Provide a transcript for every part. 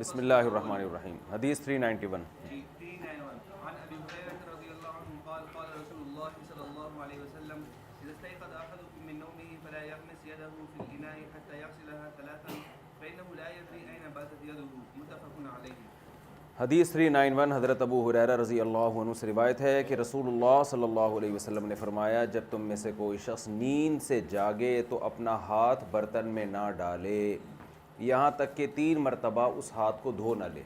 بسم اللہ الرحمن الرحیم. حدیث 391. عن ابي هريره رضي الله عنه قال قال رسول الله صلى الله عليه وسلم اذا استيقظ احدكم من نومه فلا يغمس يده في الاناء حتى يغسلها ثلاثا فانه لا يدري اين باتت يده متفق عليه. حدیث 391 حضرت ابو ہریرہ رضی اللہ عنہ سے روایت ہے کہ رسول اللہ صلی اللہ علیہ وسلم نے فرمایا جب تم میں سے کوئی شخص نیند سے جاگے تو اپنا ہاتھ برتن میں نہ ڈالے یہاں تک کہ 3 مرتبہ اس ہاتھ کو دھو نہ لے،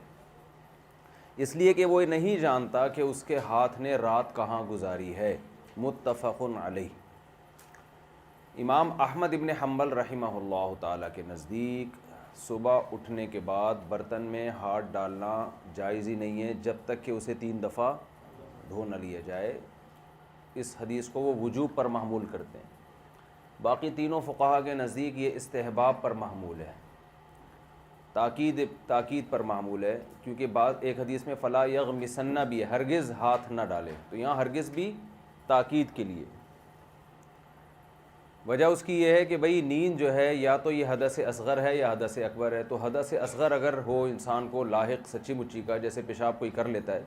اس لیے کہ وہ نہیں جانتا کہ اس کے ہاتھ نے رات کہاں گزاری ہے. متفق علیہ. امام احمد ابن حنبل رحمہ اللہ تعالیٰ کے نزدیک صبح اٹھنے کے بعد برتن میں ہاتھ ڈالنا جائز ہی نہیں ہے جب تک کہ اسے 3 دفعہ دھو نہ لیا جائے. اس حدیث کو وہ وجوب پر محمول کرتے ہیں. باقی تینوں فقہا کے نزدیک یہ استحباب پر محمول ہے، تاکید پر معمول ہے، کیونکہ بعض ایک حدیث میں فلا یغمسن بھی ہے، ہرگز ہاتھ نہ ڈالے، تو یہاں ہرگز بھی تاکید کے لیے. وجہ اس کی یہ ہے کہ بھئی نیند جو ہے یا تو یہ حدث اصغر ہے یا حدث اکبر ہے. تو حدث اصغر اگر ہو انسان کو لاحق سچی مچی کا، جیسے پیشاب کوئی کر لیتا ہے،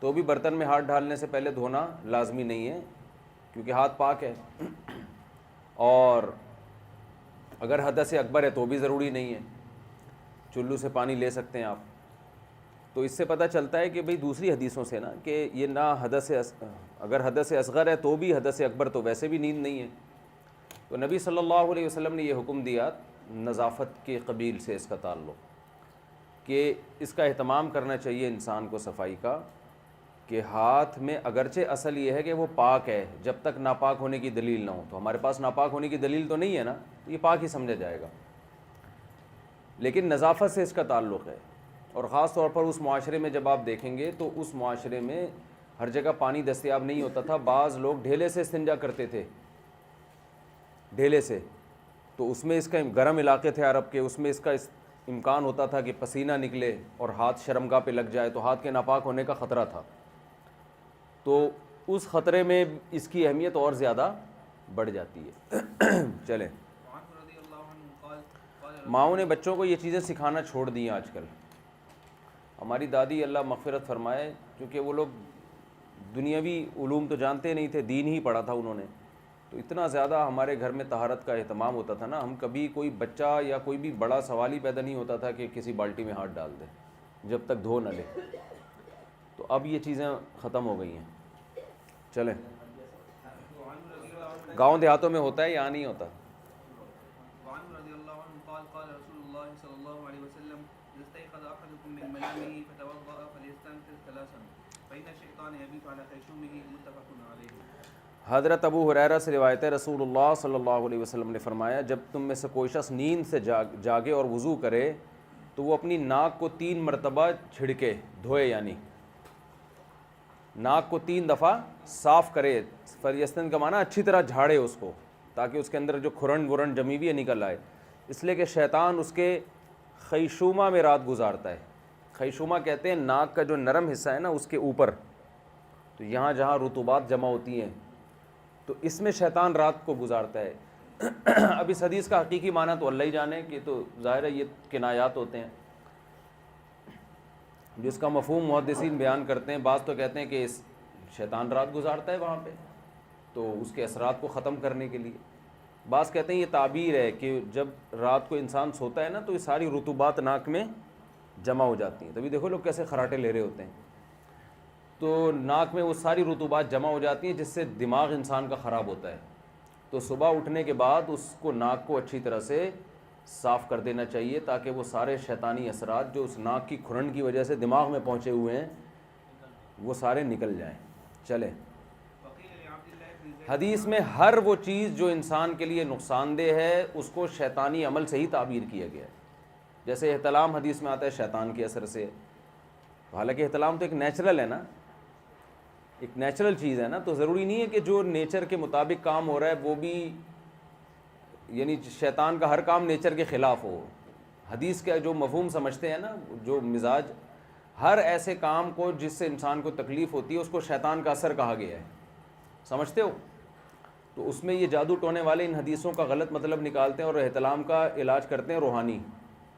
تو بھی برتن میں ہاتھ ڈالنے سے پہلے دھونا لازمی نہیں ہے کیونکہ ہاتھ پاک ہے. اور اگر حدث اکبر ہے تو بھی ضروری نہیں ہے، چلو سے پانی لے سکتے ہیں آپ. تو اس سے پتہ چلتا ہے کہ بھئی دوسری حدیثوں سے نا کہ یہ نہ اگر حدث اصغر ہے تو بھی حدث اکبر تو ویسے بھی نیند نہیں ہے. تو نبی صلی اللہ علیہ وسلم نے یہ حکم دیا نظافت کے قبیل سے اس کا تعلق کہ اس کا اہتمام کرنا چاہیے انسان کو صفائی کا، کہ ہاتھ میں اگرچہ اصل یہ ہے کہ وہ پاک ہے جب تک ناپاک ہونے کی دلیل نہ ہو. تو ہمارے پاس ناپاک ہونے کی دلیل تو نہیں ہے نا، تو یہ پاک ہی سمجھا جائے گا، لیکن نظافت سے اس کا تعلق ہے. اور خاص طور پر اس معاشرے میں جب آپ دیکھیں گے تو اس معاشرے میں ہر جگہ پانی دستیاب نہیں ہوتا تھا. بعض لوگ ڈھیلے سے استنجا کرتے تھے، ڈھیلے سے. تو اس میں اس کا گرم علاقے تھے عرب کے، اس میں اس کا امکان ہوتا تھا کہ پسینہ نکلے اور ہاتھ شرمگاہ پہ لگ جائے تو ہاتھ کے ناپاک ہونے کا خطرہ تھا. تو اس خطرے میں اس کی اہمیت اور زیادہ بڑھ جاتی ہے. چلیں، ماؤں نے بچوں کو یہ چیزیں سکھانا چھوڑ دی ہیں آج کل. ہماری دادی اللہ مغفرت فرمائے، کیونکہ وہ لوگ دنیاوی علوم تو جانتے نہیں تھے، دین ہی پڑھا تھا انہوں نے، تو اتنا زیادہ ہمارے گھر میں طہارت کا اہتمام ہوتا تھا نا. ہم کبھی کوئی بچہ یا کوئی بھی بڑا سوال ہی پیدا نہیں ہوتا تھا کہ کسی بالٹی میں ہاتھ ڈال دے جب تک دھو نہ لے. تو اب یہ چیزیں ختم ہو گئی ہیں. چلیں، گاؤں دیہاتوں میں ہوتا ہے، یہاں نہیں ہوتا. وعنه رضي الله عنه قال قال رسول الله صلى الله عليه وسلم إذا استيقظ أحدكم من منامه فتوضأ فليستنفر ثلاثا فإن الشيطان يبيت على خيشومه متفق عليه. حضرت ابو ہریرہ سے روایت ہے رسول اللہ صلی اللہ علیہ وسلم نے فرمایا جب تم میں سے کوئی شخص نیند سے جاگے اور وضو کرے تو وہ اپنی ناک کو 3 مرتبہ چھڑکے، دھوئے، یعنی ناک کو 3 دفعہ صاف کرے. فلیستن کا معنی اچھی طرح جھاڑے اس کو، تاکہ اس کے اندر جو کھرن ورن جمی ہوئی ہے نکل آئے. اس لیے کہ شیطان اس کے خیشومہ میں رات گزارتا ہے. خیشومہ کہتے ہیں ناک کا جو نرم حصہ ہے نا اس کے اوپر، تو یہاں جہاں رطوبات جمع ہوتی ہیں تو اس میں شیطان رات کو گزارتا ہے. اب اس حدیث کا حقیقی معنی تو اللہ ہی جانے، کہ تو ظاہر ہے یہ کنایات ہوتے ہیں جس کا مفہوم محدثین بیان کرتے ہیں. بعض تو کہتے ہیں کہ شیطان رات گزارتا ہے وہاں پہ تو اس کے اثرات کو ختم کرنے کے لیے. بعض کہتے ہیں یہ تعبیر ہے کہ جب رات کو انسان سوتا ہے نا تو یہ ساری رطوبات ناک میں جمع ہو جاتی ہیں. تبھی دیکھو لوگ کیسے خراٹے لے رہے ہوتے ہیں، تو ناک میں وہ ساری رطوبات جمع ہو جاتی ہیں جس سے دماغ انسان کا خراب ہوتا ہے. تو صبح اٹھنے کے بعد اس کو ناک کو اچھی طرح سے صاف کر دینا چاہیے تاکہ وہ سارے شیطانی اثرات جو اس ناک کی کھرن کی وجہ سے دماغ میں پہنچے ہوئے ہیں وہ سارے نکل جائیں. چلیں، حدیث میں ہر وہ چیز جو انسان کے لیے نقصان دہ ہے اس کو شیطانی عمل سے ہی تعبیر کیا گیا ہے. جیسے احتلام حدیث میں آتا ہے شیطان کے اثر سے، حالانکہ احتلام تو ایک نیچرل ہے نا، ایک نیچرل چیز ہے نا. تو ضروری نہیں ہے کہ جو نیچر کے مطابق کام ہو رہا ہے وہ بھی، یعنی شیطان کا ہر کام نیچر کے خلاف ہو. حدیث کا جو مفہوم سمجھتے ہیں نا، جو مزاج، ہر ایسے کام کو جس سے انسان کو تکلیف ہوتی ہے اس کو شیطان کا اثر کہا گیا ہے. سمجھتے ہو؟ تو اس میں یہ جادو ٹونے والے ان حدیثوں کا غلط مطلب نکالتے ہیں اور احتلام کا علاج کرتے ہیں روحانی.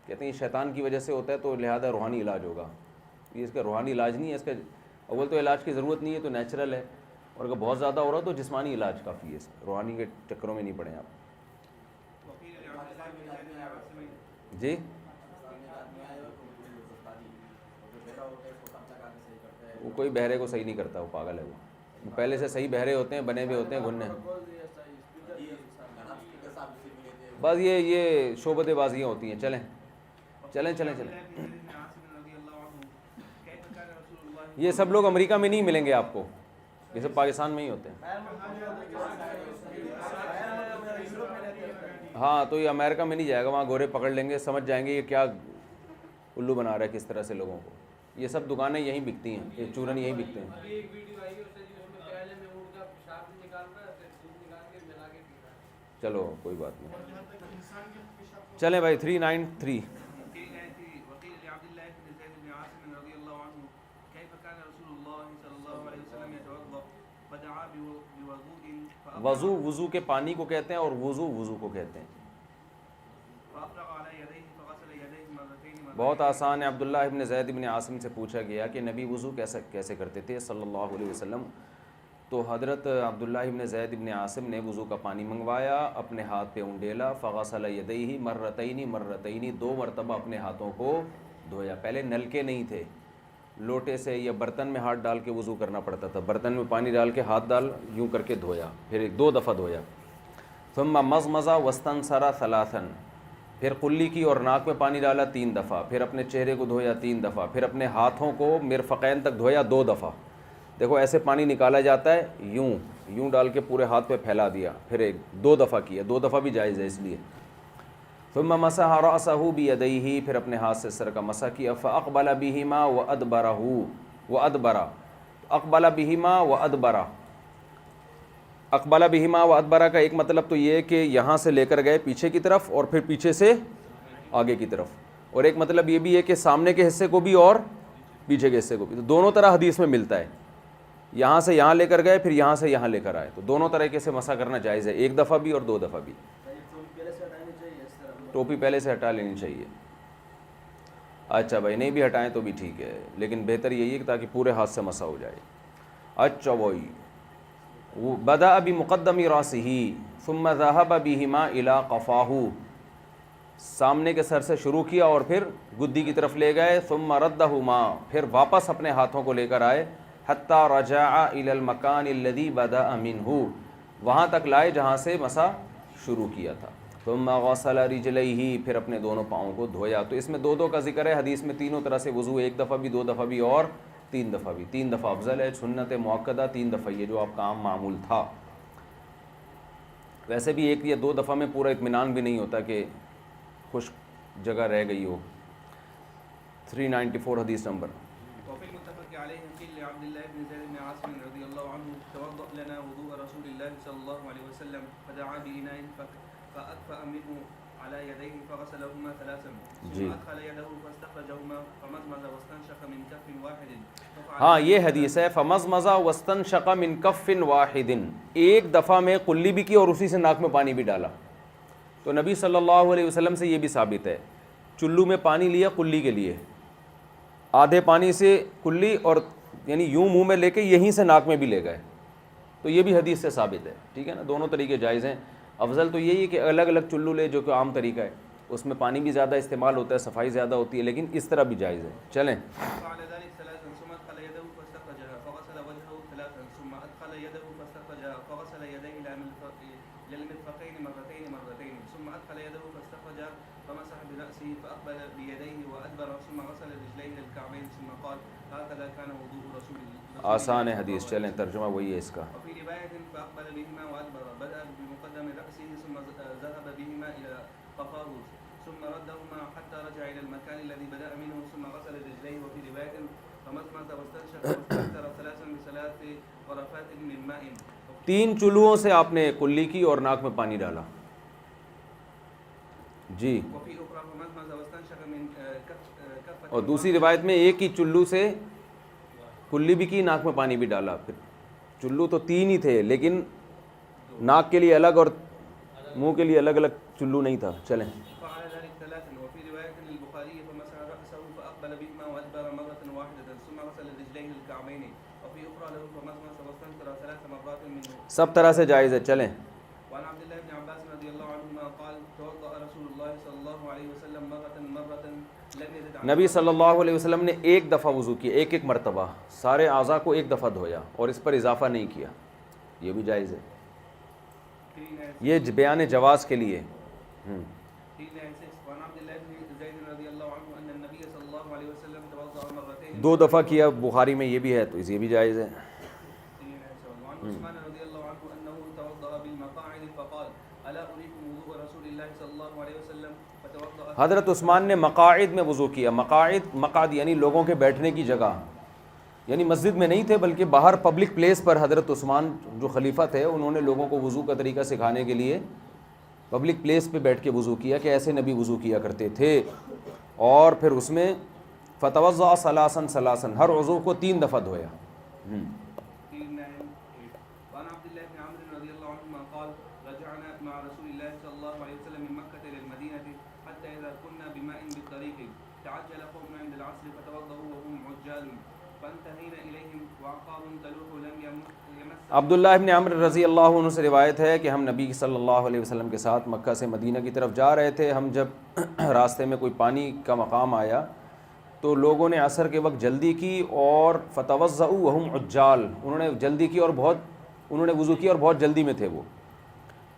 کہتے ہیں یہ شیطان کی وجہ سے ہوتا ہے تو لہذا روحانی علاج ہوگا. یہ اس کا روحانی علاج نہیں ہے. اس کا اول تو علاج کی ضرورت نہیں ہے, تو نیچرل ہے, اور اگر بہت زیادہ ہو رہا تو جسمانی علاج کافی ہے. روحانی کے چکروں میں نہیں پڑیں آپ. جی وہ کوئی بہرے کو صحیح نہیں کرتا, وہ پاگل ہے. وہ پہلے سے صحیح بہرے ہوتے ہیں, بنے ہوئے ہوتے ہیں گھننے. بس یہ شعبت بازیاں ہوتی ہیں. چلیں چلیں چلیں چلیں. یہ سب لوگ امریکہ میں نہیں ملیں گے آپ کو, یہ سب پاکستان میں ہی ہوتے ہیں. ہاں تو یہ امریکہ میں نہیں جائے گا, وہاں گورے پکڑ لیں گے, سمجھ جائیں گے یہ کیا الو بنا رہا ہے کس طرح سے لوگوں کو. یہ سب دکانیں یہیں بکتی ہیں, یہ چورن یہیں بکتے ہیں. چلو کوئی بات نہیں. چلیں بھائی 393. وضو کے پانی کو کہتے ہیں, اور وضو کو کہتے ہیں. بہت آسان ہے. عبداللہ ابن زید ابن عاصم سے پوچھا گیا کہ نبی وضو کیسے کرتے تھے صلی اللہ علیہ وسلم, تو حضرت عبداللہ ابن زید ابن عاصم نے وضو کا پانی منگوایا, اپنے ہاتھ پہ انڈیلا, فغسل یدیہ مرتین 2 مرتبہ اپنے ہاتھوں کو دھویا. پہلے نلکے نہیں تھے, لوٹے سے یا برتن میں ہاتھ ڈال کے وضو کرنا پڑتا تھا. برتن میں پانی ڈال کے ہاتھ ڈال یوں کر کے دھویا, پھر 2 دفعہ دھویا. ثم مضمض واستنثر 3, پھر قلی کی اور ناک میں پانی ڈالا 3 دفعہ, پھر اپنے چہرے کو دھویا 3 دفعہ, پھر اپنے ہاتھوں کو مرفقین تک دھویا 2 دفعہ. دیکھو ایسے پانی نکالا جاتا ہے, یوں ڈال کے پورے ہاتھ پہ پھیلا دیا, پھر 2 دفعہ کیا, 2 دفعہ بھی جائز ہے اس لیے. ثم مسح رأسه بيديه, پھر اپنے ہاتھ سے سر کا مسح کیا. فاقبل بهما وادبر اقبل بهما وادبر. اقبل بهما وادبر کا ایک مطلب تو یہ ہے کہ یہاں سے لے کر گئے پیچھے کی طرف اور پھر پیچھے سے آگے کی طرف, اور ایک مطلب یہ بھی ہے کہ سامنے کے حصے کو بھی اور پیچھے کے حصے کو بھی. تو دونوں طرح حدیث میں ملتا ہے, یہاں سے یہاں لے کر گئے پھر یہاں سے یہاں لے کر آئے, تو دونوں طریقے سے مسح کرنا جائز ہے, 1 دفعہ بھی اور 2 دفعہ بھی. ٹوپی پہلے سے ہٹا لینی چاہیے. اچھا بھائی نہیں بھی ہٹائیں تو بھی ٹھیک ہے, لیکن بہتر یہی ہے کہ تاکہ پورے ہاتھ سے مسح ہو جائے. اچھا وہی بدأ بمقدم راسه ثم ذهب بهما الى قفاه, سامنے کے سر سے شروع کیا اور پھر گدی کی طرف لے گئے. ثم ردهما, پھر واپس اپنے ہاتھوں کو لے کر آئے. حتى رجع الى المكان الذي بدأ منه, وہاں تک لائے جہاں سے مسح شروع کیا تھا. ثم غسل رجليه, پھر اپنے دونوں پاؤں کو دھویا. تو اس میں 2 کا ذکر ہے. حدیث میں تینوں طرح سے وضو, 1 دفعہ بھی 2 دفعہ بھی اور 3 دفعہ بھی. 3 دفعہ افضل ہے, سنت مؤکدہ 3 دفعہ یہ جو آپ کا عام معمول تھا. ویسے بھی 1 یا 2 دفعہ میں پورا اطمینان بھی نہیں ہوتا کہ خشک جگہ رہ گئی ہو. 394 حدیث نمبر. وفي المتفق عليه قيل لعبد الله بن زيد بن عاصم رضي الله عنه توضأ لنا وضوء رسول الله صلى الله عليه وسلم فدعا بإناء فأكفأ منه على يديه فغسلهما 3 ثم أدخل يده فاستخرجهما فمضمض واستنشق من كف واحد. ہاں یہ حدیث ہے فمضمض واستنشق من كف واحد, 1 دفعہ میں قلی بھی کی اور اسی سے ناک میں پانی بھی ڈالا. تو نبی صلی اللہ علیہ وسلم سے یہ بھی ثابت ہے, چلو میں پانی لیا قلی کے لیے, آدھے پانی سے کلی اور یعنی یوں منہ میں لے کے یہیں سے ناک میں بھی لے گئے, تو یہ بھی حدیث سے ثابت ہے. ٹھیک ہے نا, دونوں طریقے جائز ہیں. افضل تو یہی ہے کہ الگ الگ چلو لے, جو کہ عام طریقہ ہے, اس میں پانی بھی زیادہ استعمال ہوتا ہے, صفائی زیادہ ہوتی ہے, لیکن اس طرح بھی جائز ہے. چلیں فمسح برأسه فأقبل بيديه وأدبر ثم غسل رجليه للكعبين ثم قال هكذا كان وضوء رسول الله. آسان ہے حدیث, چلیں ترجمہ وہی ہے اس کا. وفي رواية فأقبل بهما وأدبر بدأ بمقدم رأسه ثم ذهب بهما إلى قفاه ثم ردهما حتى رجع إلى المكان الذي بدأ منه ثم غسل رجليه. وفي رواية فمضمض واستنشق واستنثر 3 ب3 غرفات من ماء. 3 چلوؤں سے آپ نے کلی کی اور ناک میں پانی ڈالا. جی, اور دوسری روایت میں 1 ہی چلو سے کلی بھی کی, ناک میں پانی بھی ڈالا. پھر چلو تو 3 ہی تھے, لیکن ناک کے لیے الگ اور منہ کے لیے الگ الگ چلو نہیں تھا. چلیں البخاري فمسح رأسه فأقبل بهما وأدبر مرة واحدة ثم غسل رجليه الكعبين وفي أخرى له فمسح واستنثر 3 مرات منه. سب طرح سے جائز ہے. چلیں. وعن عبد الله بن عباس رضي الله عنهما قال توضأ رسول الله صلى الله عليه وسلم مرة لم يزد عنه. نبی صلی اللہ علیہ وسلم نے ایک دفعہ وضو کیا, ایک مرتبہ, سارے اعضاء کو ایک دفعہ دھویا اور اس پر اضافہ نہیں کیا. یہ بھی جائز ہے, یہ بیان جواز کے لیے. دو دفعہ کیا بخاری میں, یہ بھی ہے, تو یہ بھی جائز ہے. حضرت عثمان نے مقاعد میں وضو کیا. مقعد یعنی لوگوں کے بیٹھنے کی جگہ, یعنی مسجد میں نہیں تھے بلکہ باہر پبلک پلیس پر حضرت عثمان جو خلیفہ تھے انہوں نے لوگوں کو وضو کا طریقہ سکھانے کے لیے پبلک پلیس پہ بیٹھ کے وضو کیا کہ ایسے نبی وضو کیا کرتے تھے. اور پھر اس میں فتوضأ ثلاثاً ثلاثاً, ہر عضو کو 3 دفعہ دھویا. عبداللہ ابن عمرو رضی اللہ عنہ سے روایت ہے کہ ہم نبی صلی اللہ علیہ وسلم کے ساتھ مکہ سے مدینہ کی طرف جا رہے تھے. ہم جب راستے میں کوئی پانی کا مقام آیا تو لوگوں نے عصر کے وقت جلدی کی اور فتوضؤوا وهم عجال, انہوں نے جلدی کی اور انہوں نے وضو کیا اور بہت جلدی میں تھے وہ.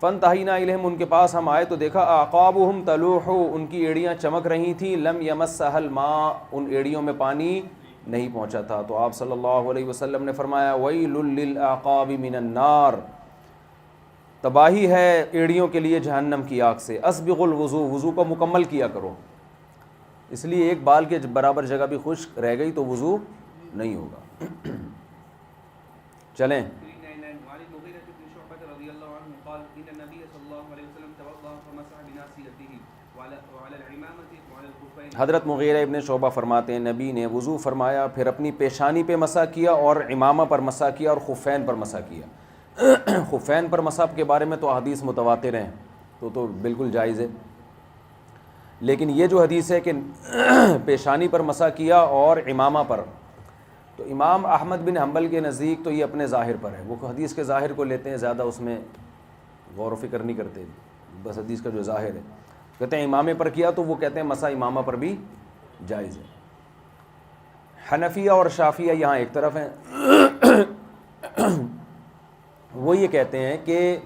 فانتہینا الیہم, ان کے پاس ہم آئے تو دیکھا اعقابهم تلوح, ان کی ایڑیاں چمک رہی تھیں. لم یمسها الماء, ان ایڑیوں میں پانی نہیں پہنچا تھا. تو آپ صلی اللہ علیہ وسلم نے فرمایا ویل للاعقاب من النار, تباہی ہے ایڑیوں کے لیے جہنم کی آگ سے. اسبغ الوضو, وضو کو مکمل کیا کرو, اس لیے ایک بال کے برابر جگہ بھی خشک رہ گئی تو وضو نہیں ہوگا. چلیں. حضرت مغیرہ ابن شعبہ فرماتے ہیں نبی نے وضو فرمایا, پھر اپنی پیشانی پہ مسح کیا اور عمامہ پر مسح کیا اور خفین پر مسح کیا. خفین پر مسح کے بارے میں تو احادیث متواتر ہیں, تو بالکل جائز ہے. لیکن یہ جو حدیث ہے کہ پیشانی پر مسح کیا اور عمامہ پر, تو امام احمد بن حنبل کے نزدیک تو یہ اپنے ظاہر پر ہے. وہ حدیث کے ظاہر کو لیتے ہیں, زیادہ اس میں غور و فکر نہیں کرتے, بس حدیث کا جو ظاہر ہے. کہتے ہیں امامے پر کیا تو وہ کہتے ہیں مسح امامہ پر بھی جائز ہے. حنفیہ اور شافعیہ یہاں ایک طرف ہیں, وہ یہ کہتے ہیں کہ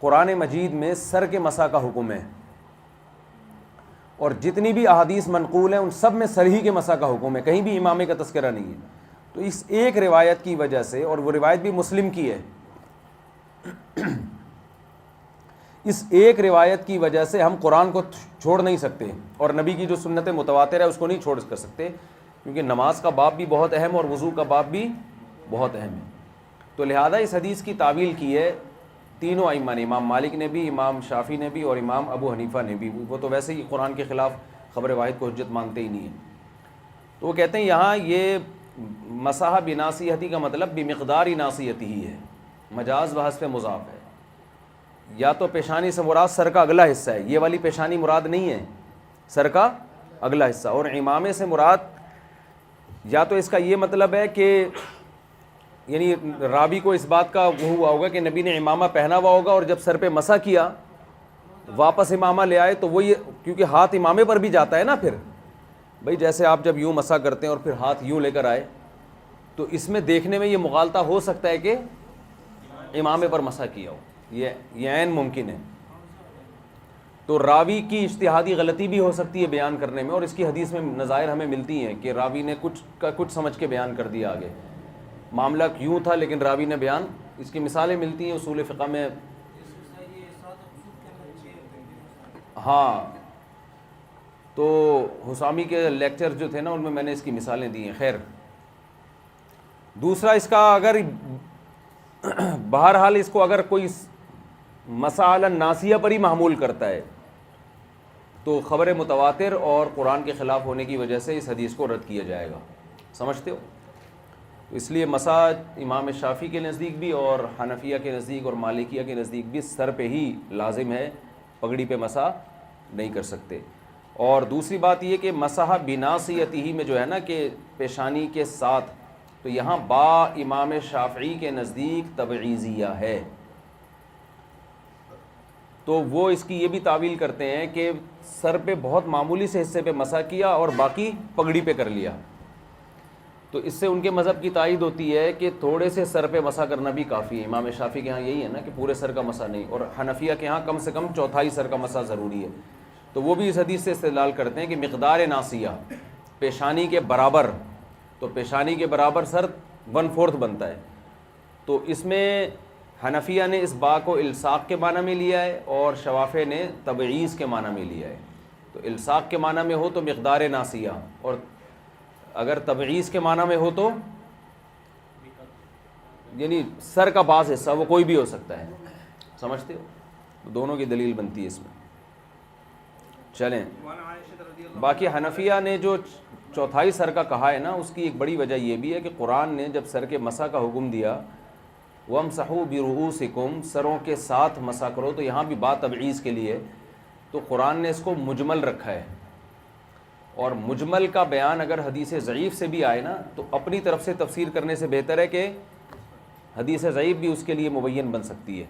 قرآن مجید میں سر کے مسح کا حکم ہے, اور جتنی بھی احادیث منقول ہیں ان سب میں سر ہی کے مسح کا حکم ہے, کہیں بھی امامے کا تذکرہ نہیں ہے. تو اس ایک روایت کی وجہ سے, اور وہ روایت بھی مسلم کی ہے, اس ایک روایت کی وجہ سے ہم قرآن کو چھوڑ نہیں سکتے, اور نبی کی جو سنت متواتر ہے اس کو نہیں چھوڑ کر سکتے, کیونکہ نماز کا باب بھی بہت اہم اور وضو کا باب بھی بہت اہم ہے. تو لہذا اس حدیث کی تعویل کی ہے تینوں ائمہ نے, امام مالک نے بھی, امام شافعی نے بھی, اور امام ابو حنیفہ نے بھی. وہ تو ویسے ہی قرآن کے خلاف خبر واحد کو حجت مانتے ہی نہیں ہیں. تو وہ کہتے ہیں یہاں یہ مسح بناصیتی کا مطلب بمقدار ناصیتی ہی ہے, مجاز و حذف مضاف ہے. یا تو پیشانی سے مراد سر کا اگلا حصہ ہے, یہ والی پیشانی مراد نہیں ہے, سر کا اگلا حصہ. اور امامے سے مراد یا تو اس کا یہ مطلب ہے کہ یعنی راوی کو اس بات کا وہ ہوا ہوگا کہ نبی نے امامہ پہنا ہوا ہوگا, اور جب سر پہ مسح کیا واپس امامہ لے آئے تو وہ یہ, کیونکہ ہاتھ امامے پر بھی جاتا ہے نا, پھر بھئی جیسے آپ جب یوں مسح کرتے ہیں اور پھر ہاتھ یوں لے کر آئے, تو اس میں دیکھنے میں یہ مغالطہ ہو سکتا ہے کہ امامے پر مسح کیا ہو, یہ عین ممکن ہے. تو راوی کی اجتہادی غلطی بھی ہو سکتی ہے بیان کرنے میں, اور اس کی حدیث میں نظائر ہمیں ملتی ہیں کہ راوی نے کچھ سمجھ کے بیان کر دیا آگے, معاملہ یوں تھا لیکن راوی نے بیان, اس کی مثالیں ملتی ہیں اصول فقہ میں. ہاں, تو حسامی کے لیکچر جو تھے نا ان میں میں نے اس کی مثالیں دی ہیں. خیر, دوسرا اس کا اگر بہرحال اس کو اگر کوئی مسائل ناسیہ پر ہی محمول کرتا ہے تو خبر متواتر اور قرآن کے خلاف ہونے کی وجہ سے اس حدیث کو رد کیا جائے گا. سمجھتے ہو؟ اس لیے مسح امام شافعی کے نزدیک بھی اور حنفیہ کے نزدیک اور مالکیہ کے نزدیک بھی سر پہ ہی لازم ہے, پگڑی پہ مسح نہیں کر سکتے. اور دوسری بات یہ کہ مسح بناصیتہ میں جو ہے نا کہ پیشانی کے ساتھ، تو یہاں با امام شافعی کے نزدیک تبعیضیہ ہے، تو وہ اس کی یہ بھی تعویل کرتے ہیں کہ سر پہ بہت معمولی سے حصے پہ مسح کیا اور باقی پگڑی پہ کر لیا، تو اس سے ان کے مذہب کی تائید ہوتی ہے کہ تھوڑے سے سر پہ مسح کرنا بھی کافی ہے۔ امام شافعی کے ہاں یہی ہے نا کہ پورے سر کا مسح نہیں، اور حنفیہ کے ہاں کم سے کم چوتھائی سر کا مسح ضروری ہے، تو وہ بھی اس حدیث سے استدلال کرتے ہیں کہ مقدار ناصیہ پیشانی کے برابر، تو پیشانی کے برابر سر 1/4 بنتا ہے، تو اس میں حنفیہ نے اس با کو الصاق کے معنی میں لیا ہے اور شوافع نے تبعیض کے معنی میں لیا ہے۔ تو الصاق کے معنی میں ہو تو مقدار ناصیہ، اور اگر تبعیض کے معنی میں ہو تو یعنی سر کا بعض حصہ، وہ کوئی بھی ہو سکتا ہے، سمجھتے ہو؟ دونوں کی دلیل بنتی ہے اس میں۔ چلیں، وعن عائشة رضی اللہ باقی حنفیہ نے جو چوتھائی سر کا کہا ہے نا، اس کی ایک بڑی وجہ یہ بھی ہے کہ قرآن نے جب سر کے مسح کا حکم دیا، وَامْسَحُوا بِرُؤُوسِكُمْ، سروں کے ساتھ مسح کرو، تو یہاں بھی بات تبعیض کے لیے، تو قرآن نے اس کو مجمل رکھا ہے، اور مجمل کا بیان اگر حدیث ضعیف سے بھی آئے نا تو اپنی طرف سے تفسیر کرنے سے بہتر ہے کہ حدیث ضعیف بھی اس کے لیے مبین بن سکتی ہے،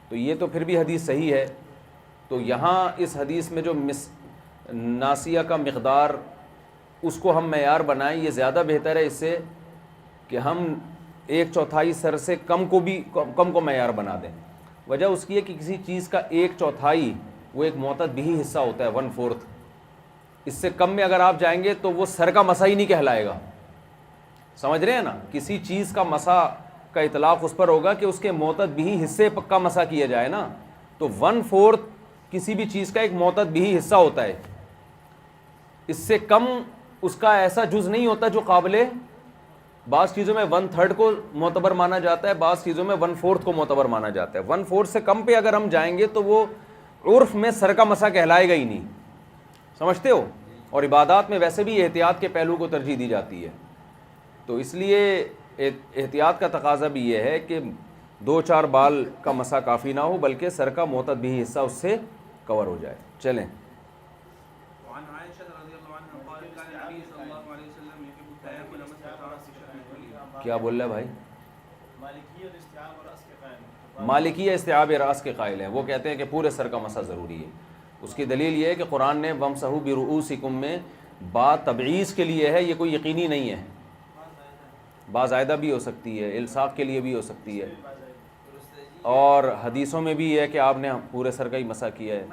تو یہ تو پھر بھی حدیث صحیح ہے، تو یہاں اس حدیث میں جو ناصیہ کا مقدار اس کو ہم معیار بنائیں، یہ زیادہ بہتر ہے اس سے کہ ہم 1/4 سر سے کم کو معیار بنا دیں۔ وجہ اس کی ہے کہ کسی چیز کا 1/4 وہ ایک معتد بھی حصہ ہوتا ہے، 1/4، اس سے کم میں اگر آپ جائیں گے تو وہ سر کا مسح ہی نہیں کہلائے گا، سمجھ رہے ہیں نا؟ کسی چیز کا مسح کا اطلاق اس پر ہوگا کہ اس کے معتد بھی حصے کا مسح کیا جائے نا، تو 1/4 کسی بھی چیز کا ایک معتد بھی حصہ ہوتا ہے، اس سے کم اس کا ایسا جز نہیں ہوتا جو قابل، بعض چیزوں میں 1/3 کو معتبر مانا جاتا ہے، بعض چیزوں میں 1/4 کو معتبر مانا جاتا ہے، 1/4 سے کم پہ اگر ہم جائیں گے تو وہ عرف میں سر کا مسح کہلائے گا ہی نہیں، سمجھتے ہو؟ اور عبادات میں ویسے بھی احتیاط کے پہلو کو ترجیح دی جاتی ہے، تو اس لیے احتیاط کا تقاضا بھی یہ ہے کہ 2-4 بال کا مسح کافی نہ ہو، بلکہ سر کا معتد بھی حصہ اس سے کور ہو جائے۔ چلیں، وعن عائشة رضی اللہ عنہ قالت كان النبي صلی اللہ علیہ وسلم يحب التيمم لما استطاع في شأن كله۔ کیا بول رہا ہے بھائی؟ مالکیہ استیعاب راس کے قائل ہیں، مالکیہ استیعاب راس کے قائل ہیں، وہ کہتے ہیں کہ پورے سر کا مسح ضروری ہے، اس کی دلیل یہ ہے کہ قرآن نے وَامْسَحُوا بِرُؤُوسِكُم میں بات تبعیض کے لیے ہے، یہ کوئی یقینی نہیں ہے، با زائدہ بھی ہو سکتی ہے، الصاق کے لیے بھی ہو سکتی ہے، اور حدیثوں میں بھی یہ ہے کہ آپ نے پورے سر کا ہی مسح کیا ہے۔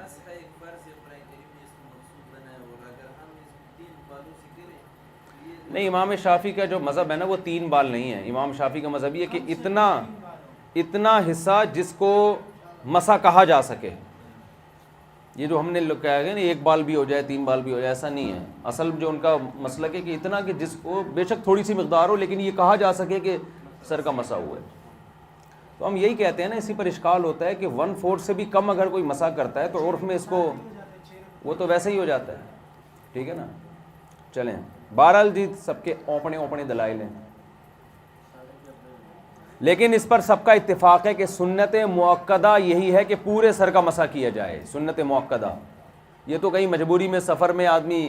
نہیں، امام شافعی کا جو مذہب ہے نا وہ 3 بال نہیں ہے، امام شافعی کا مذہب یہ کہ اتنا حصہ جس کو مسح کہا جا سکے، یہ جو ہم نے کہا ہے نا 1 بال بھی ہو جائے 3 بال بھی ہو جائے، ایسا نہیں ہے، اصل جو ان کا مسلک ہے کہ اتنا کہ جس کو بے شک تھوڑی سی مقدار ہو لیکن یہ کہا جا سکے کہ سر کا مسح ہوا ہے، تو ہم یہی کہتے ہیں نا، اسی پر اشکال ہوتا ہے کہ 1/4 سے بھی کم اگر کوئی مسح کرتا ہے تو عرف میں اس کو وہ تو ویسے ہی ہو جاتا ہے، ٹھیک ہے نا؟ چلیں، بہرحال جی سب کے اوپنے دلائل ہیں، لیکن اس پر سب کا اتفاق ہے کہ سنت مؤکدہ یہی ہے کہ پورے سر کا مسح کیا جائے، سنت مؤکدہ۔ یہ تو کہیں مجبوری میں سفر میں آدمی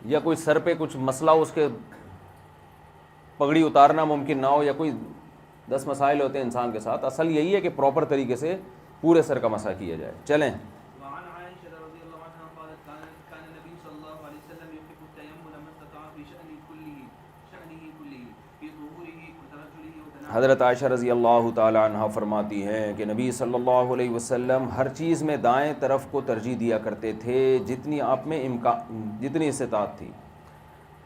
یا کوئی سر پہ کچھ مسئلہ ہو، اس کے پگڑی اتارنا ممکن نہ ہو، یا کوئی 10 مسائل ہوتے ہیں انسان کے ساتھ، اصل یہی ہے کہ پراپر طریقے سے پورے سر کا مسح کیا جائے۔ چلیں، وعن عائشة رضی اللہ عنہ قالت كان النبي صلی اللہ علیہ وسلم يحب التيمم لما استطاع في شأنه كله في ظهوره وترجله وتناوله۔ حضرت عائشہ رضی اللہ تعالی عنہ فرماتی ہیں کہ نبی صلی اللہ علیہ وسلم ہر چیز میں دائیں طرف کو ترجیح دیا کرتے تھے جتنی آپ میں جتنی استطاعت تھی،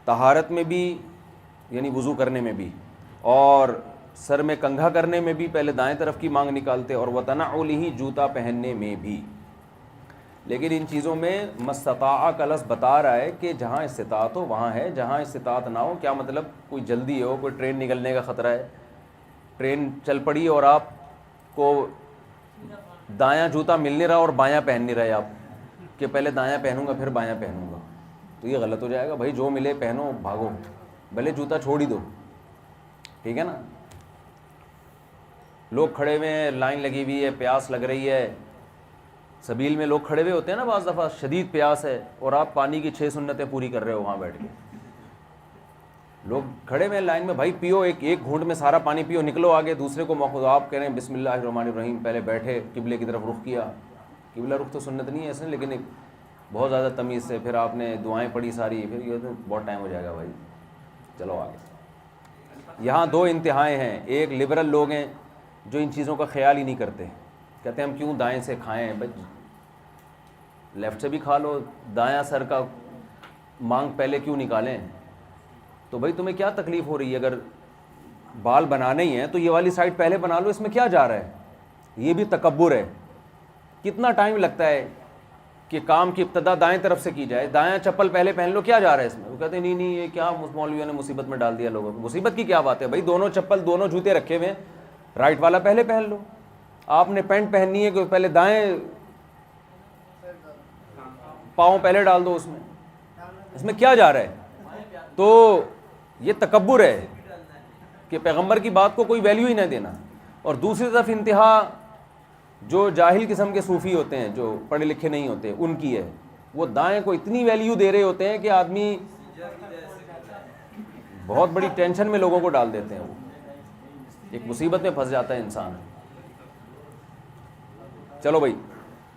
طہارت میں بھی یعنی وضو کرنے میں بھی، اور سر میں کنگھا کرنے میں بھی پہلے دائیں طرف کی مانگ نکالتے، اور وتنعلہ جوتا پہننے میں بھی۔ لیکن ان چیزوں میں مستطاع کا لفظ بتا رہا ہے کہ جہاں استطاعت ہو وہاں ہے، جہاں استطاعت نہ ہو، کیا مطلب؟ کوئی جلدی ہو، کوئی ٹرین نکلنے کا خطرہ ہے، ٹرین چل پڑی اور آپ کو دایاں جوتا مل نہیں رہا اور بایاں پہن نہیں رہے آپ، کہ پہلے دایاں پہنوں گا پھر بایاں پہنوں گا، تو یہ غلط ہو جائے گا۔ بھائی جو ملے پہنو، بھاگو، بھلے جوتا چھوڑ ہی دو، ٹھیک ہے نا؟ لوگ کھڑے ہوئے ہیں، لائن لگی ہوئی ہے، پیاس لگ رہی ہے، سبیل میں لوگ کھڑے ہوئے ہوتے ہیں نا، بعض دفعہ شدید پیاس ہے اور آپ پانی کی 6 سنتیں پوری کر رہے ہو وہاں بیٹھ کے، لوگ کھڑے ہوئے لائن میں، بھائی پیو، ایک گھونٹ میں سارا پانی پیو، نکلو آگے، دوسرے کو موقع دو. آپ کہہ رہے ہیں بسم اللہ الرحمن الرحیم، پہلے بیٹھے، قبلے کی طرف رخ کیا. قبلہ رخ تو سنت نہیں ہے اس نے، لیکن ایک بہت زیادہ تمیز سے، پھر آپ نے دعائیں پڑھی ساری، پھر یہ تو بہت ٹائم ہو جائے گا بھائی، چلو آگے. یہاں 2 انتہائیں ہیں. ایک لبرل لوگ ہیں جو ان چیزوں کا خیال ہی نہیں کرتے، کہتے ہیں ہم کیوں دائیں سے کھائیں، بھائی لیفٹ سے بھی کھا لو، دایاں سر کا مانگ پہلے کیوں نکالیں؟ تو بھائی تمہیں کیا تکلیف ہو رہی ہے؟ اگر بال بنانے ہی ہیں تو یہ والی سائڈ پہلے بنا لو، اس میں کیا جا رہا ہے؟ یہ بھی تکبر ہے. کتنا ٹائم لگتا ہے کہ کام کی ابتدا دائیں طرف سے کی جائے، دایاں چپل پہلے پہن لو، کیا جا رہا ہے اس میں؟ وہ کہتے ہیں نہیں یہ کیا مولویوں نے مصیبت میں ڈال دیا لوگوں کو. مصیبت کی کیا بات ہے بھائی؟ دونوں چپل، دونوں جوتے رکھے ہوئے ہیں، رائٹ والا پہلے پہن لو. آپ نے پینٹ پہننی ہے کہ پہلے دائیں پاؤں پہلے ڈال دو، اس میں کیا جا رہا ہے؟ تو یہ تکبر ہے کہ پیغمبر کی بات کو کوئی ویلیو ہی نہ دینا. اور دوسری طرف انتہا جو جاہل قسم کے صوفی ہوتے ہیں، جو پڑھے لکھے نہیں ہوتے، ان کی ہے. وہ دائیں کو اتنی ویلیو دے رہے ہوتے ہیں کہ آدمی بہت بڑی ٹینشن میں لوگوں کو ڈال دیتے ہیں، وہ ایک مصیبت میں پھنس جاتا ہے انسان. چلو بھائی.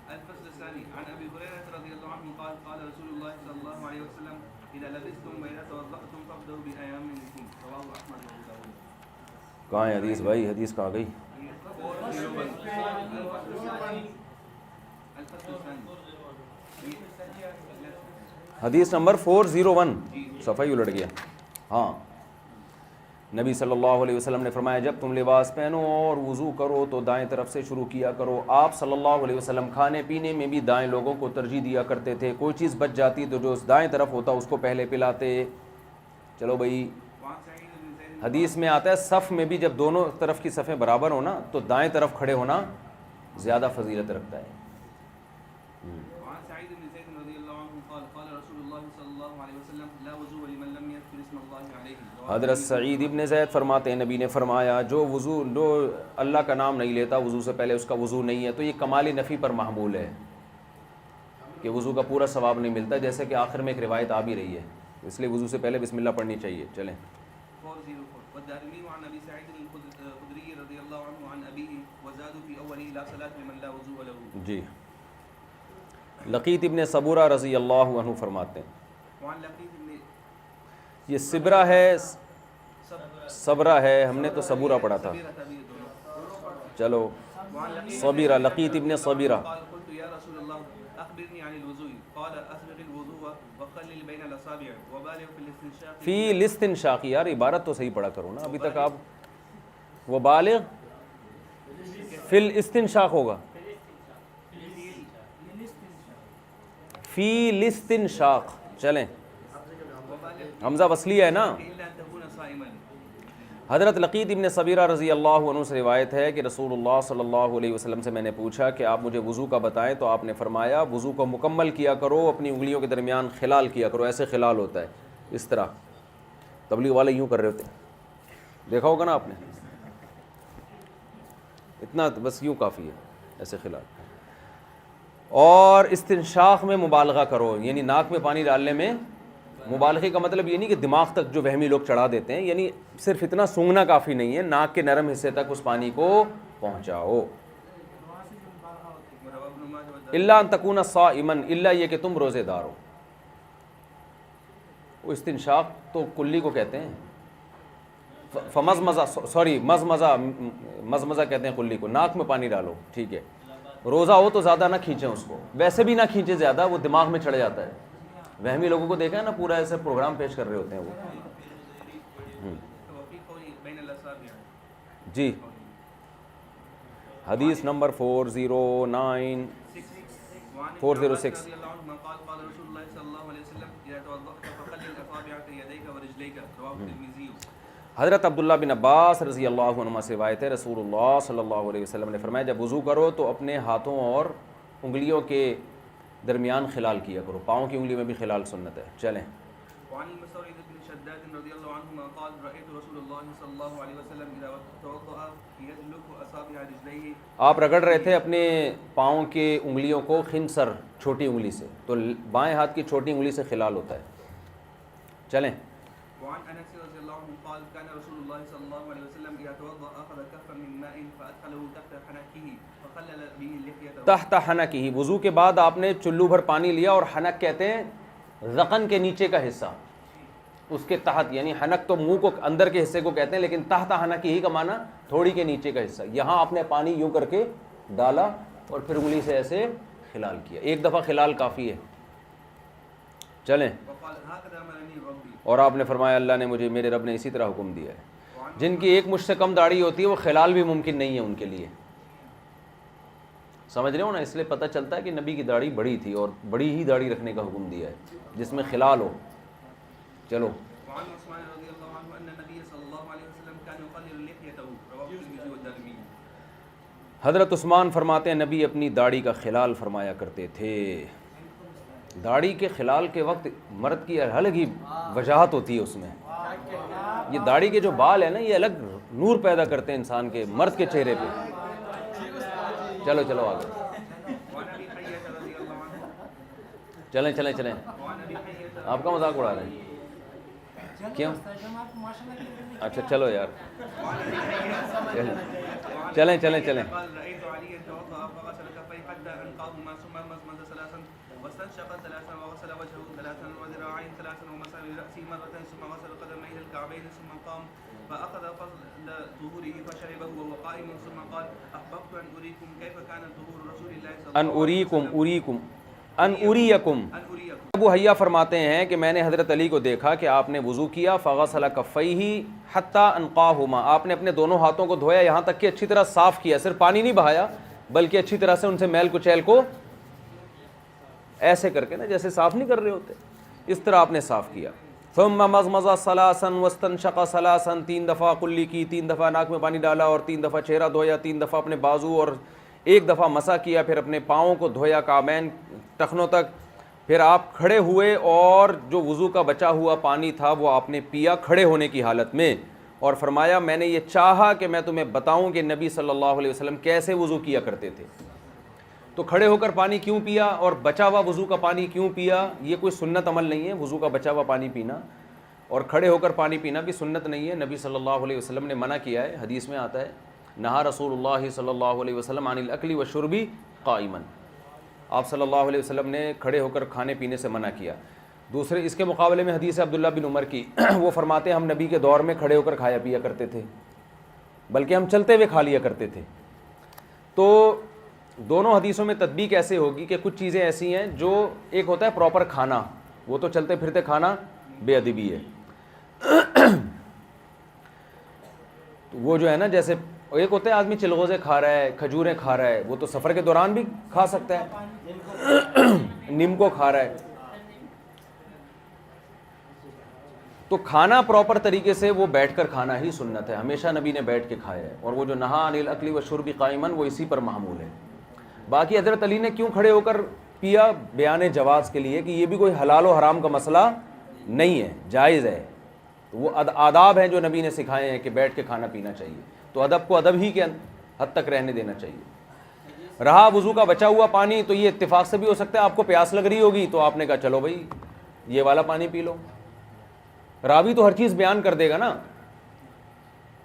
الفصل الثاني عن ابي هريره رضي الله عنه قال قال رسول الله صلى الله عليه وسلم اذا لبستم واذا توضأتم فابدأوا بايامنكم رواه احمد وابو داود. کہاں ہے حدیث بھائی؟ حدیث کہاں گئی؟ حدیث نمبر 401، صفحہ ہی الٹ گیا. ہاں، نبی صلی اللہ علیہ وسلم نے فرمایا جب تم لباس پہنو اور وضو کرو تو دائیں طرف سے شروع کیا کرو. آپ صلی اللہ علیہ وسلم کھانے پینے میں بھی دائیں لوگوں کو ترجیح دیا کرتے تھے. کوئی چیز بچ جاتی تو جو اس دائیں طرف ہوتا اس کو پہلے پلاتے. چلو بھائی، حدیث میں آتا ہے صف میں بھی جب دونوں طرف کی صفیں برابر ہو نا تو دائیں طرف کھڑے ہونا زیادہ فضیلت رکھتا ہے. وعن سعيد بن زيد رضي الله عنه قال قال رسول الله صلى الله عليه وسلم لا وضوء لمن لم يذكر اسم الله عليه. حضرت سعید ابن زید فرماتے ہیں نبی نے فرمایا جو اللہ کا نام نہیں لیتا وضو سے پہلے، اس کا وضو نہیں ہے. تو یہ کمال نفی پر محمول ہے کہ وضو کا پورا ثواب نہیں ملتا، جیسے کہ آخر میں ایک روایت آ بھی رہی ہے، اس لیے وضو سے پہلے بسم اللہ پڑھنی چاہیے. چلیں. 404 والدارمي وعن ابي سعيد الخدري رضي الله عنه عن ابيه وزادوا في اوله لا صلاه لمن لا وضوء له. جی، لقیط ابن صبورہ رضی اللہ عنہ فرماتے ہیں، وعن لقيط بن یہ صبرہ ہے، صبرہ ہے، ہم نے تو صبورہ پڑھا تھا. چلو صبیرہ، لقیط ابن صبیرہ. قال قلت يا رسول الله اخبرني عن الوضوء قال اسبغ الوضوء وخلل بين الاصابع وبالغ في الاستنشاق فی الاستنشاق. یار عبارت تو صحیح پڑھا کرو نا، ابھی تک آپ وہ بالغ فی الاستنشاق ہوگا، فی الاستنشاق. چلیں، حمزہ وصلیہ ہے نا. الا ان تكون صائما. حضرت لقیط ابن صبیرہ رضی اللہ عنہ سے روایت ہے کہ رسول اللہ صلی اللہ علیہ وسلم سے میں نے پوچھا کہ آپ مجھے وضو کا بتائیں، تو آپ نے فرمایا وضو کو مکمل کیا کرو، اپنی انگلیوں کے درمیان خلال کیا کرو. ایسے خلال ہوتا ہے، اس طرح تبلیغ والے یوں کر رہے ہوتے ہیں، دیکھا ہوگا نا آپ نے، اتنا بس یوں کافی ہے، ایسے خلال. اور استنشاق میں مبالغہ کرو، یعنی ناک میں پانی ڈالنے میں مبالغے کا مطلب یہ نہیں کہ دماغ تک جو وہمی لوگ چڑھا دیتے ہیں، یعنی صرف اتنا سونگنا کافی نہیں ہے، ناک کے نرم حصے تک اس پانی کو پہنچاؤ. الا ان تکون صائما، الا یہ کہ تم روزے دار ہو. وہ استنشاق تو کلی کو کہتے ہیں، مزمزہ کہتے ہیں کلی کو. ناک میں پانی ڈالو، ٹھیک ہے. روزہ ہو تو زیادہ نہ کھینچیں اس کو، ویسے بھی نہ کھینچیں زیادہ، وہ دماغ میں چڑھ جاتا ہے. وہمی لوگوں کو دیکھا ہے نا، پورا ایسے پروگرام پیش کر رہے ہوتے ہیں وہ. وفي قوله بين الاصابع. جی، حدیث نمبر 409 وعن 406. رضي الله عنه قال قال رسول الله صلى الله عليه وسلم اذا توضأت فخلل اصابعك يديك ورجليك رواه الترمذي. حضرت عبداللہ بن عباس رضی اللہ عنہ سے روایت ہے، رسول اللہ صلی اللہ علیہ وسلم نے فرمایا جب وضو کرو تو اپنے ہاتھوں اور انگلیوں کے درمیان خلال کیا کرو. پاؤں کی انگلی میں بھی خلال سنت ہے. چلیں. وعن المسعود بن شداد رضي الله عنهما قال رأيت رسول الله صلى الله عليه وسلم إذا توضأ يدلك أصابع رجليه. آپ رگڑ رہے تھے اپنے پاؤں کے انگلیوں کو خنصر چھوٹی انگلی سے، تو بائیں ہاتھ کی چھوٹی انگلی سے خلال ہوتا ہے. چلیں. وعن انس رضي الله عنه قال كان رسول الله صلى الله عليه وسلم اذا توضا اخذ كفا من ماء فادخله تحت حنكه فخلل به لحيته. تحت حنکہ، وضو کے بعد آپ نے چلو بھر پانی لیا، اور حنک کہتے ہیں ذقن کے نیچے کا حصہ، اس کے تحت، یعنی حنک تو منہ کو اندر کے حصے کو کہتے ہیں، لیکن تحت حنکہ ہی کا معنی تھوڑی کے نیچے کا حصہ. یہاں آپ نے پانی یوں کر کے ڈالا اور پھر انگلی سے ایسے خلال کیا. ایک دفعہ خلال کافی ہے. چلیں. وقال هكذا امرني ربي. اور آپ نے فرمایا اللہ نے مجھے، میرے رب نے اسی طرح حکم دیا ہے. جن کی ایک مجھ سے کم داڑھی ہوتی ہے وہ خلال بھی ممکن نہیں ہے ان کے لیے. سمجھ رہے ہو نا؟ اس لیے پتہ چلتا ہے کہ نبی کی داڑھی بڑی تھی اور بڑی ہی داڑھی رکھنے کا حکم دیا ہے جس میں خلال ہو. چلو. وعن عثمان رضي الله عنه ان النبي صلى الله عليه وسلم كان يقلل لحيته رواه الترمذي والدارمي. حضرت عثمان فرماتے ہیں نبی اپنی داڑھی کا خلال فرمایا کرتے تھے. داڑھی کے خلال کے وقت مرد کی الگ ہی وجاہت ہوتی ہے اس میں. یہ داڑھی کے جو بال ہیں نا، یہ الگ نور پیدا کرتے ہیں انسان کے، مرد کے چہرے پہ. چلو چلو آگے. وعن ابي حية رضي الله عنه. چلیں چلیں چلیں. وعن ابي حية آپ کا مذاق اڑا رہے ہیں کیوں؟ اچھا چلو یار، چلیں چلیں چلیں. قال رأيت عليا توضأ فغسل كفيه حتى أنقاهما ثم مزمز ثلاثا واستنشق ثلاثا وغسل وجهه ثلاثا وذراعيه ثلاثا ومسح برأسه مرة ثم غسل قدميه الكعبين ثم قام فأخذ فضل طهوره فشربه وهو قائم ثم قال أحببت أن أريكم كيف كان طهور رسول الله صلى الله ان عليه وسلم. اریکم ان اریکم. أن أريكم. ابو حیا فرماتے ہیں کہ میں نے حضرت علی کو دیکھا کہ آپ نے وضو کیا، فغسل کفیہ حتی انقاہما، آپ نے اپنے دونوں ہاتھوں کو دھویا یہاں تک کہ اچھی طرح صاف کیا. صرف پانی نہیں بہایا بلکہ اچھی طرح سے ان سے میل کچیل کو ایسے کر کے نا، جیسے صاف نہیں کر رہے ہوتے، اس طرح آپ نے صاف کیا. ثم مضمض ثلاثا واستنشق ثلاثا، 3 دفعہ کلی کی، 3 دفعہ ناک میں پانی ڈالا اور 3 دفعہ چہرہ دھویا، 3 دفعہ اپنے بازو اور 1 دفعہ مسح کیا، پھر اپنے پاؤں کو دھویا کعبین ٹخنوں تک. پھر آپ کھڑے ہوئے اور جو وضو کا بچا ہوا پانی تھا وہ آپ نے پیا کھڑے ہونے کی حالت میں، اور فرمایا میں نے یہ چاہا کہ میں تمہیں بتاؤں کہ نبی صلی اللہ علیہ وسلم کیسے وضو کیا کرتے تھے. تو کھڑے ہو کر پانی کیوں پیا اور بچا ہوا وضو کا پانی کیوں پیا؟ یہ کوئی سنت عمل نہیں ہے وضو کا بچا ہوا پانی پینا، اور کھڑے ہو کر پانی پینا بھی سنت نہیں ہے. نبی صلی اللہ علیہ وسلم نے منع کیا ہے. حدیث میں آتا ہے نہا رسول اللہ صلی اللہ علیہ وسلم عن الاکل والشرب قائما، آپ صلی اللہ علیہ وسلم نے کھڑے ہو کر کھانے پینے سے منع کیا. دوسرے اس کے مقابلے میں حدیث عبداللہ بن عمر کی، وہ فرماتے ہیں ہم نبی کے دور میں کھڑے ہو کر کھایا پیا کرتے تھے، بلکہ ہم چلتے ہوئے کھا لیا کرتے تھے. تو دونوں حدیثوں میں تطبیق ایسے ہوگی کہ کچھ چیزیں ایسی ہیں جو ایک ہوتا ہے پراپر کھانا، وہ تو چلتے پھرتے کھانا بے ادبی ہے. وہ جو ہے نا، جیسے ایک ہوتا ہے آدمی چلغوزے کھا رہا ہے، کھجوریں کھا رہا ہے، وہ تو سفر کے دوران بھی کھا سکتا ہے، نیم کو کھا رہا ہے. تو کھانا پراپر طریقے سے وہ بیٹھ کر کھانا ہی سنت ہے، ہمیشہ نبی نے بیٹھ کے کھایا ہے. اور وہ جو نہا عن الاکل والشرب قائما وہ اسی پر معمول ہے. باقی حضرت علی نے کیوں کھڑے ہو کر پیا؟ بیان جواز کے لیے، کہ یہ بھی کوئی حلال و حرام کا مسئلہ نہیں ہے، جائز ہے. وہ آداب ہیں جو نبی نے سکھائے ہیں کہ بیٹھ کے کھانا پینا چاہیے. تو ادب کو ادب ہی کے حد تک رہنے دینا چاہیے. رہا وضو کا بچا ہوا پانی، تو یہ اتفاق سے بھی ہو سکتا ہے آپ کو پیاس لگ رہی ہوگی تو آپ نے کہا چلو بھائی یہ والا پانی پی لو. راوی تو ہر چیز بیان کر دے گا نا،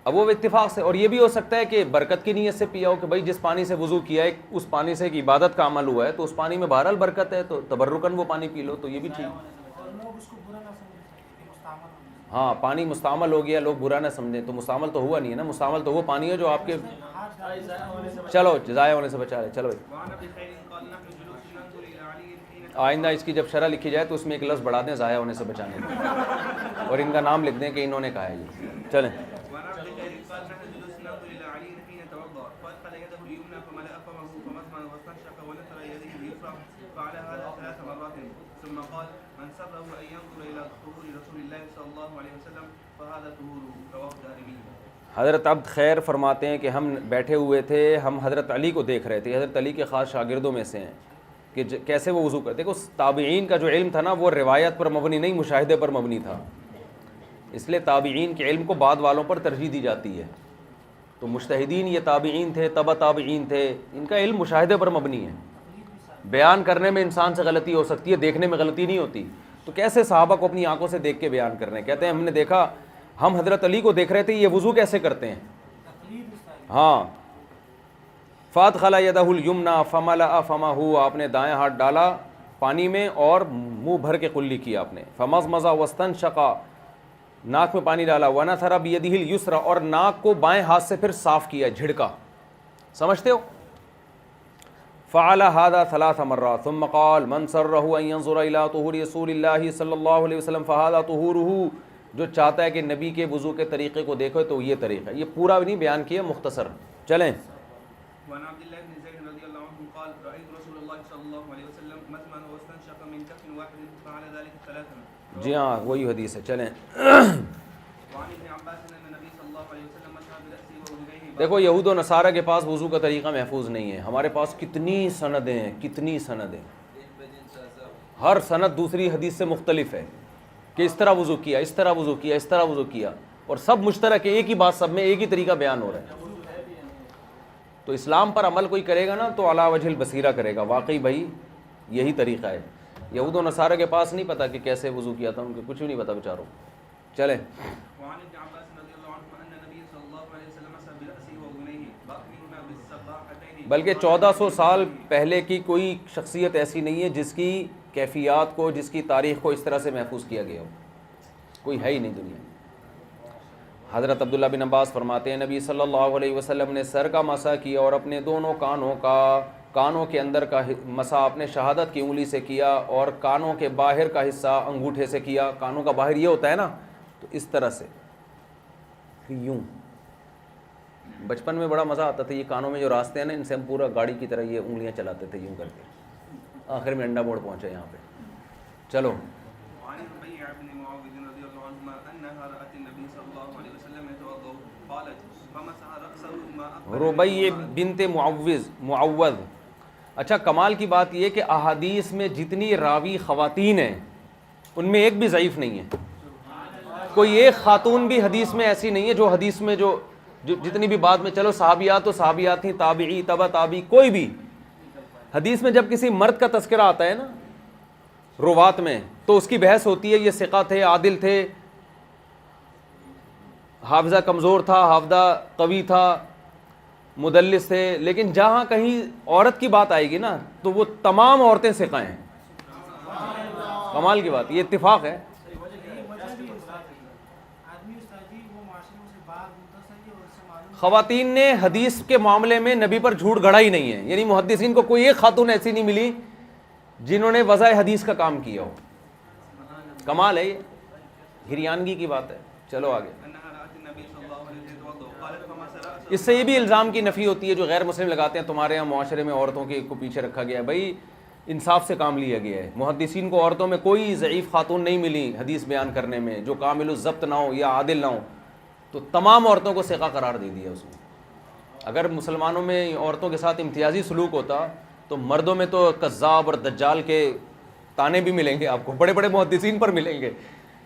اب وہ اتفاق سے. اور یہ بھی ہو سکتا ہے کہ برکت کی نیت سے پیا ہو، کہ بھائی جس پانی سے وضو کیا ہے اس پانی سے ایک عبادت کا عمل ہوا ہے تو اس پانی میں بہرحال برکت ہے، تو تبرکاً وہ پانی پی لو، تو یہ بھی ٹھیک. ہاں پانی مستعمل ہو گیا، لوگ برا نہ سمجھیں، تو مستعمل تو ہوا نہیں ہے نا، مستعمل تو وہ پانی ہے جو آپ کے چلو ضائع ہونے سے بچا رہے. چلو بھائی وعن ابي خير قال نحن جلوس ننظر الى علي حين آئندہ اس کی جب شرح لکھی جائے تو اس میں ایک لفظ بڑھا دیں ضائع ہونے سے بچانے میں، اور ان کا نام لکھ دیں کہ انہوں نے کہا ہے یہ. چلیں. وعن ابي خير قال نحن جلوس ننظر الى علي حين توضا فادخل يده اليمنى فملأ فمه فمضمض واستنشق ونثر يده اليسرى فعل هذا 3 مرات ثم قال من سره ان ينظر الى طهور رسول الله صلى الله عليه وسلم فهذا طهوره رواه الدارمي. حضرت عبد خیر فرماتے ہیں کہ ہم بیٹھے ہوئے تھے، ہم حضرت علی کو دیکھ رہے تھے، حضرت علی کے خاص شاگردوں میں سے ہیں. کہ کیسے وہ وضو کرتے. دیکھو تابعین کا جو علم تھا نا وہ روایت پر مبنی نہیں مشاہدے پر مبنی تھا, اس لیے تابعین کے علم کو بعد والوں پر ترجیح دی جاتی ہے. تو مجتہدین یہ تابعین تھے, تبع تابعین تھے, ان کا علم مشاہدے پر مبنی ہے. بیان کرنے میں انسان سے غلطی ہو سکتی ہے, دیکھنے میں غلطی نہیں ہوتی. تو کیسے صحابہ کو اپنی آنکھوں سے دیکھ کے بیان کر رہے ہیں؟ کہتے ہیں ہم نے دیکھا, ہم حضرت علی کو دیکھ رہے تھے یہ وضو کیسے کرتے ہیں. ہاں, فادخل یدہ الیمنی فملأ فمہ, آپ نے دائیں ہاتھ ڈالا پانی میں اور منہ بھر کے قلی کیا آپ نے. فمضمض واستنشق, ناک میں پانی ڈالا. ونثر بیدہ الیسری, اور ناک کو بائیں ہاتھ سے پھر صاف کیا, جھڑکا. سمجھتے ہو؟ فعل هذا 3 مرات ثم قال من سرہ ان ينظر الى طہور رسول اللہ صلی اللہ علیہ وسلم فهذا طہورہ, جو چاہتا ہے کہ نبی کے وضو کے طریقے کو دیکھو تو یہ طریقہ ہے. یہ پورا بھی نہیں بیان کیا, مختصر. چلیں. وعن عبد الله بن زيد رضي الله عنه قال رأيت رسول الله صلى الله عليه وسلم مزمن واستنشق من كف واحد فعل ذلك 3. جی ہاں وہی حدیث ہے. چلیں. وعن ابن عباس ان النبي صلى الله عليه وسلم مسح برأسه وأذنيه. دیکھو یہود و نصارہ کے پاس وضو کا طریقہ محفوظ نہیں ہے, ہمارے پاس کتنی سندیں ہیں, کتنی سندیں, ہر سند دوسری حدیث سے مختلف ہے کہ اس طرح وضو کیا, اس طرح وضو کیا, اس طرح وضو کیا, اور سب مشترک ہے, ایک ہی بات سب میں, ایک ہی طریقہ بیان ہو رہا ہے. تو اسلام پر عمل کوئی کرے گا نا تو علی وجہ البصیرہ کرے گا, واقعی بھائی یہی طریقہ ہے. یہود و نصارہ کے پاس نہیں پتا کہ کیسے وضو کیا تھا, ان کو کچھ بھی نہیں پتا بیچاروں. چلیں. وعن ابن عباس رضي الله عنه ان النبي صلى الله عليه وسلم مسح برأسه وأذنيه باطنهما بالسباحتين. بلکہ 1400 سال پہلے کی کوئی شخصیت ایسی نہیں ہے جس کی کیفیات کو, جس کی تاریخ کو اس طرح سے محفوظ کیا گیا ہو, کوئی ہے ہی نہیں دنیا میں. حضرت عبداللہ بن عباس فرماتے ہیں نبی صلی اللہ علیہ وسلم نے سر کا مسح کیا اور اپنے دونوں کانوں کے اندر کا مسح اپنے شہادت کی انگلی سے کیا, اور کانوں کے باہر کا حصہ انگوٹھے سے کیا. کانوں کا باہر یہ ہوتا ہے نا, تو اس طرح سے یوں. بچپن میں بڑا مزہ آتا تھا, یہ کانوں میں جو راستے ہیں نا ان سے ہم پورا گاڑی کی طرح یہ انگلیاں چلاتے تھے یوں کر کے, آخر میں انڈا موڑ پہنچے یہاں پہ. چلو. وعن ربيع بن معاوية رضي الله عنهما أنها رأت النبي صلى الله عليه وسلم يتوضأ قالت فمسح رأسه ما أقبل ربیع بنت معوذ. اچھا کمال کی بات یہ کہ احادیث میں جتنی راوی خواتین ہیں ان میں ایک بھی ضعیف نہیں ہے. کوئی ایک خاتون بھی حدیث میں ایسی نہیں ہے جو حدیث میں جو جتنی بھی بات میں, چلو صحابیات تو صحابیات تھیں, تابعی تبع تابعی, کوئی بھی حدیث میں جب کسی مرد کا تذکرہ آتا ہے نا روات میں تو اس کی بحث ہوتی ہے یہ ثقہ تھے, عادل تھے, حافظہ کمزور تھا, حافظہ قوی تھا, مدلس تھے. لیکن جہاں کہیں عورت کی بات آئے گی نا تو وہ تمام عورتیں ثقہ ہیں. کمال کی بات, یہ اتفاق ہے. خواتین نے حدیث کے معاملے میں نبی پر جھوٹ گڑھا ہی نہیں ہے, یعنی محدثین کو کوئی ایک خاتون ایسی نہیں ملی جنہوں نے وضع حدیث کا کام کیا ہو. کمال ہے, یہ ہریانگی کی بات ہے. چلو آگے. أنها رأت النبي صلى الله عليه وسلم يتوضأ قالت فمسح رأسه. اس سے یہ بھی الزام کی نفی ہوتی ہے جو غیر مسلم لگاتے ہیں تمہارے یہاں معاشرے میں عورتوں کے کو پیچھے رکھا گیا ہے. بھائی انصاف سے کام لیا گیا ہے. محدثین کو عورتوں میں کوئی ضعیف خاتون نہیں ملی حدیث بیان کرنے میں جو کامل الضبط نہ ہو یا عادل نہ ہو, تو تمام عورتوں کو ثقہ قرار دے دیا اس میں. اگر مسلمانوں میں عورتوں کے ساتھ امتیازی سلوک ہوتا تو مردوں میں تو کذاب اور دجال کے تانے بھی ملیں گے آپ کو, بڑے بڑے محدثین پر ملیں گے.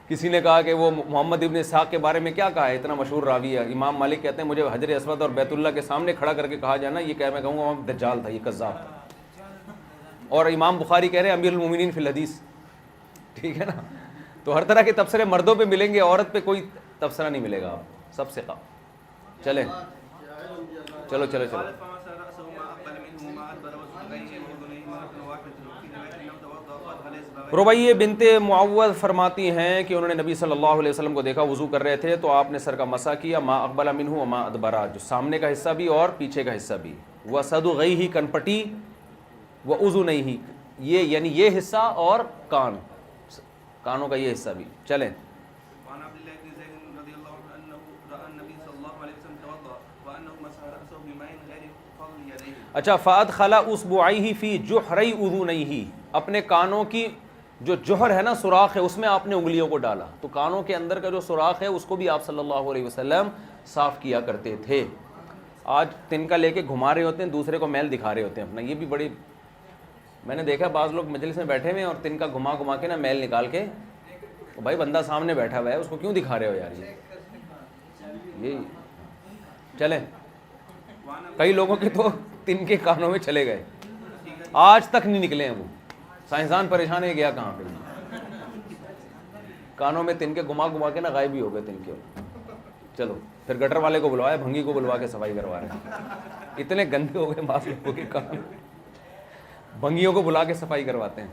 کسی نے کہا کہ وہ محمد ابن اسحاق کے بارے میں کیا کہا ہے, اتنا مشہور راوی ہے. امام مالک کہتے ہیں مجھے حجر اسود اور بیت اللہ کے سامنے کھڑا کر کے کہا جانا, یہ میں کہوں گا وہ دجال تھا, یہ کذاب تھا. اور امام بخاری کہہ رہے ہیں امیر المومنین فی الحدیث, ٹھیک ہے نا. تو ہر طرح کے تبصرے مردوں پہ ملیں گے, عورت پہ کوئی تبصرہ نہیں ملے گا آپ, سب سے کہا. چلیں چلو چلو چلو. قالت فمسح رأسه ما أقبل منه وما أدبر وسجيه وأذنيه مرة واحدة في رواية أنه توضأ قال فليس بغير. ربیع بنت معوذ فرماتی ہیں کہ انہوں نے نبی صلی اللہ علیہ وسلم کو دیکھا وضو کر رہے تھے تو آپ نے سر کا مسح کیا, ما اقبل منہ وما ادبر, جو سامنے کا حصہ بھی اور پیچھے کا حصہ بھی, وصدغیہ کنپٹی, واذنیہ, یہ یعنی یہ حصہ اور کانوں کا یہ حصہ بھی. چلیں. وعن عبد الله بن زيد رضي الله عنه أنه رأى النبي صلى الله عليه وسلم توضأ وأنه مسح رأسه بماء غير فضل يديه. اچھا, فادخل اصبعیہ فی جحری اذنیہ, اپنے کانوں کی جو جوہر ہے نا سوراخ ہے اس میں آپ نے انگلیوں کو ڈالا, تو کانوں کے اندر کا جو سوراخ ہے اس کو بھی آپ صلی اللہ علیہ وسلم صاف کیا کرتے تھے. آج تنکا لے کے گھما رہے ہوتے ہیں, دوسرے کو میل دکھا رہے ہوتے ہیں اپنا, یہ بھی بڑی میں نے دیکھا بعض لوگ مجلس میں بیٹھے ہوئے ہیں اور تن کا گھما گھما کے نا میل نکال کے، بھائی بندہ سامنے بیٹھا ہوا ہے اس کو کیوں دکھا رہے ہو یار؟ یہ چلیں، کئی لوگوں کے تو تن کے کانوں میں چلے گئے، آج تک نہیں نکلے ہیں وہ، سائنسدان پریشان ہے گیا کہاں پہ، کانوں میں تن کے گھما گھما کے نا غائب ہی ہو گئے تن کے۔ چلو پھر گٹر والے کو بلوایا، بھنگی کو بلوا کے صفائی کروا رہے ہیں، اتنے گندے ہو گئے بعض لوگوں کے کان، بھنگیوں کو بلا کے صفائی کرواتے ہیں۔